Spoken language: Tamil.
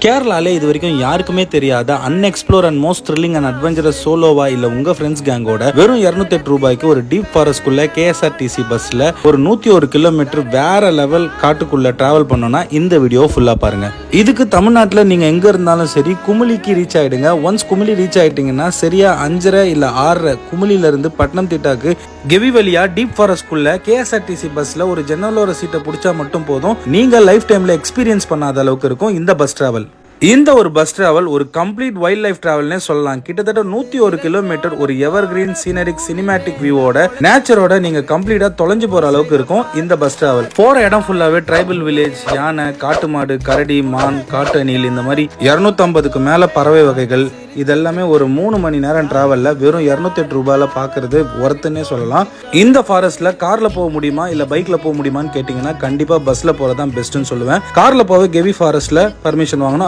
கேரளாலே இது வரைக்கும் யாருக்குமே தெரியாத unexplored and most thrilling and adventurous சோலோவா இல்ல உங்க ஃப்ரெண்ட்ஸ் கேங்கோட வெறும் 208 ரூபாய்க்கு ஒரு டீப் ஃபாரஸ்ட்குள்ள KSRTC பஸ்ல ஒரு 101 கிலோமீட்டர் வேற லெவல் காட்டுக்குள்ள டிராவல் பண்ணோம்னா இந்த வீடியோ ஃபுல்லா பாருங்க. இதுக்கு தமிழ்நாட்டுல நீங்க எங்க இருந்தாலும் சரி குமுளிக்கு ரீச் ஆயிடுங்க. ஒன்ஸ் குமுளி ரீச் ஆயிட்டீங்கன்னா சரியா 5:30 இல்ல 6:30 குமுளில இருந்து பட்டணம்திட்டாக்கு கெவி வழியா டீப் ஃபாரஸ்ட்குள்ள KSRTC பஸ்ல ஒரு ஜன்னலோர சீட்டை பிடிச்சா மட்டும் போதும். நீங்க லைஃப் டைம்ல எக்ஸ்பீரியன்ஸ் பண்ணாத அளவுக்கு இருக்கும் இந்த பஸ் டிராவல். இந்த ஒரு பஸ் டிராவல் ஒரு கம்ப்ளீட் வைல்ட் லைஃப் டிராவல்னே சொல்லலாம். கிட்டத்தட்ட 101 கிலோமீட்டர் ஒரு எவர் கிரீன் சீனரிக் சினிமேட்டிக் வியூவோட நேச்சரோட நீங்க கம்ப்ளீட்டா தொலைஞ்சு போற அளவுக்கு இருக்கும் இந்த பஸ் டிராவல். போற இடம் ஃபுல்லாவே ட்ரைபல் வில்லேஜ், யானை, காட்டு மாடு, கரடி, மான், காட்டு அணில், இந்த மாதிரி 250க்கு மேல பறவை வகைகள். இதெல்லாமே ஒரு 3 மணி நேரம் டிராவல்ல வெறும் 208 ரூபாயில பாக்குறது ஒர்த்துன்னே சொல்லலாம். இந்த ஃபாரஸ்ட்ல கார்ல போக முடியுமா இல்ல பைக்ல போக முடியுமான்னு கேட்டீங்கன்னா கண்டிப்பா பஸ்ல போறதான் பெஸ்ட்னு சொல்லுவேன். கார்ல போக கெவி ஃபாரஸ்ட்ல பர்மிஷன் வாங்கணும்.